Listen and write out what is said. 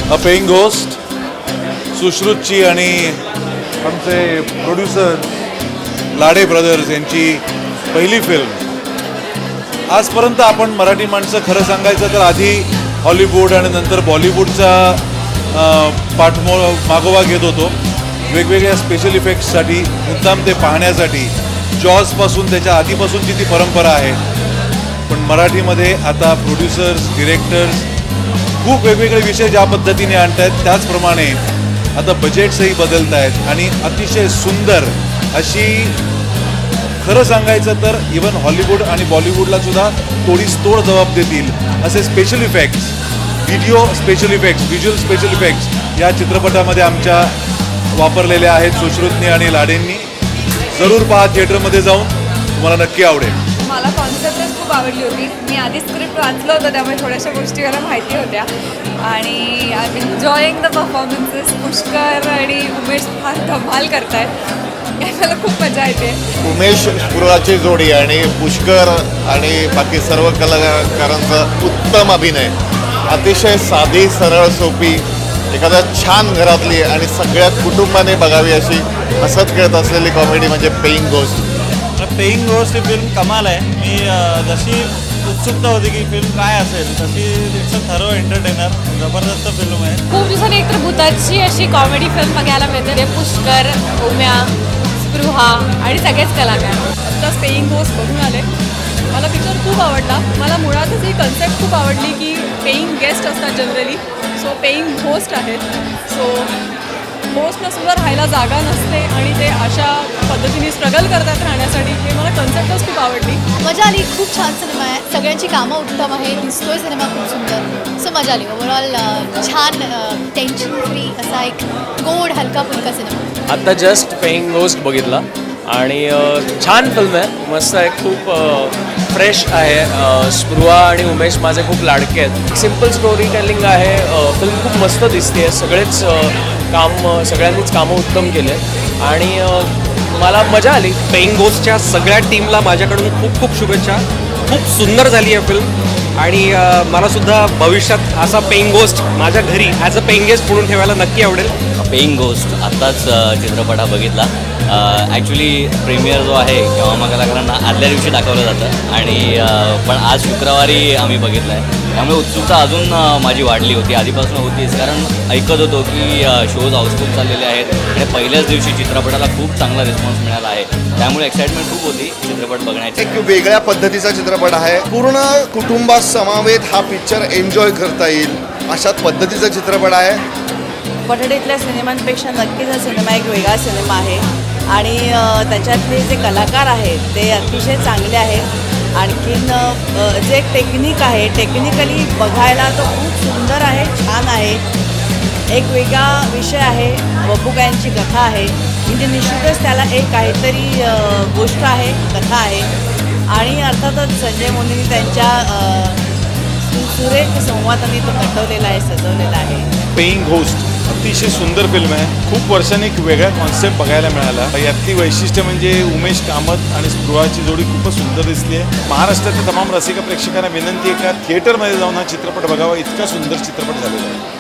अ paying ghost, सुश्रुतची आणि आमचे producer लाडे brothers यांची पहिली फिल्म. आजपर्यंत आपण मराठी माणसं खरं सांगायचं तर आधी हॉलिवूड आणि नंतर बॉलिवूडचा मागोवा घेत होतो वेगवेगळ्या स्पेशल इफेक्ट्ससाठी, मुद्दाम ते पाहण्यासाठी. जॉजपासून त्याच्या आधीपासूनची ती परंपरा आहे. पण मराठीमध्ये आता प्रोड्युसर्स, डिरेक्टर्स खूप वेगवेगळे विषय ज्या पद्धतीने आणत आहेत त्याचप्रमाणे आता बजेट्सही बदलत आहेत आणि अतिशय सुंदर अशी, खरं सांगायचं तर इवन हॉलिवूड आणि बॉलिवूडला सुद्धा तोडीस तोड जबाब देतील असे special effects, video special effects, visual special effects या चित्रपटामध्ये आमच्या वापरलेल्या आहेत सुश्रुतनी आणि लाडेंनी. जरूर पहा थिएटरमध्ये जाऊन, तुम्हाला नक्की आवडेल. मला कॉन्सेप्टच खूप आवडली होती. मी आधी स्क्रिप्ट वाचलं होतं त्यामुळे थोड्याशा गोष्टी मला माहिती होत्या आणि I am enjoying the performances. Pushkar आणि उमेश फार धमाल करतायत, मला खूप मजा येते. उमेश स्पृहाची जोडी आणि पुष्कर आणि बाकी सर्व कलाकारांचा उत्तम अभिनय. अतिशय साधी, सरळ, सोपी, एखाद्या छान घरातली आणि सगळ्या कुटुंबाने बघावी अशी हसत खेळत असलेली कॉमेडी म्हणजे पेइंग घोस्ट. पेइंग घोस्ट ही फिल्म कमाल आहे. मी जशी उत्सुकता होती की फिल्म काय असेल तशी इट्स अ थरो एंटरटेनर. जबरदस्त फिल्म आहे. खूप दिवसांनी एकतर भूताची अशी कॉमेडी फिल्म बघायला मिळते. ते पुष्कर, उम्या, स्पृहा आणि सगळेच कलाकार. आत्ताच पेइंग घोस्ट बघून आले. मला पिक्चर खूप आवडला. मला मुळातच ही कन्सेप्ट खूप आवडली की पेइंग गेस्ट असतात जनरली, सो पेइंग घोस्ट आहेत. सो घोस्टला सुद्धा राहायला जागा नसते आणि ते अशा पद्धतीने स्ट्रगल करतात राहण्यासाठी. हे मला कन्सेप्टच खूप आवडली. मजा आली. खूप छान सिनेमा आहे. सगळ्यांची कामं उत्तम आहे. दिसतोय सिनेमा खूप सुंदर. सो मजा आली. ओव्हरऑल छान, टेन्शन फ्री असा एक गोड हलका फुलका सिनेमा. आता जस्ट पेइंग घोस्ट बघितला आणि छान फिल्म आहे, मस्त आहे, खूप फ्रेश आहे. स्पृहा आणि उमेश माझे खूप लाडके आहेत. सिम्पल स्टोरी टेलिंग आहे. फिल्म खूप मस्त दिसते. सगळेच सगळ्यांनीच कामं उत्तम केले आणि मला मजा आली. पेइंग घोस्टच्या सगळ्या टीमला माझ्याकडून खूप खूप शुभेच्छा. खूप सुंदर झाली आहे फिल्म आणि मला सुद्धा भविष्यात असा पेइंग घोस्ट माझ्या घरी ॲज अ पेइंग गेस्ट म्हणून ठेवायला नक्की आवडेल. पेइंग घोस्ट आत्ताच चित्रपट हा बघितला. ॲक्च्युली प्रीमियर जो आहे किंवा कलाकारांना आदल्या दिवशी दाखवलं जातं आणि पण आज शुक्रवारी आम्ही बघितला आहे. त्यामुळे उत्सुकता अजून माझी वाढली होती, आधीपासून होतीच, कारण ऐकत होतो की शोज हाऊसफुल चाललेले आहेत आणि पहिल्याच दिवशी चित्रपटाला खूप चांगला रिस्पॉन्स मिळाला आहे. त्यामुळे एक्साइटमेंट खूप होती चित्रपट बघण्याची. एक वेगळ्या पद्धतीचा चित्रपट आहे. पूर्ण कुटुंबासमवेत हा पिक्चर एन्जॉय करता येईल अशाच पद्धतीचा चित्रपट आहे. पठडीतल्या सिनेमांपेक्षा नक्कीच हा सिनेमा एक वेगळा सिनेमा आहे आणि त्याच्यातले जे कलाकार आहेत ते अतिशय चांगले आहेत. आणखीन जे टेक्निक आहे, टेक्निकली बघायला तो खूप सुंदर आहे, छान आहे. एक वेगळा विषय आहे. बब्बूकायांची कथा आहे, म्हणजे निश्चितच त्याला एक काहीतरी गोष्ट आहे, कथा आहे. आणि अर्थातच संजय मोदींनी त्यांच्या सुरेख संवादाने तो नटवलेला आहे, सजवलेला आहे. पेइंग घोस्ट अतिशय सुंदर फिल्म आहे. खूप वर्षांनी एक वेगळा कॉन्सेप्ट बघायला मिळाला. यातली वैशिष्ट्य म्हणजे उमेश कामत आणि स्पृहाची जोडी खूपच सुंदर दिसली आहे. महाराष्ट्रातील तमाम रसिक प्रेक्षकांना विनंती आहे का थिएटरमध्ये जाऊन हा चित्रपट बघावा. इतका सुंदर चित्रपट झालेला आहे.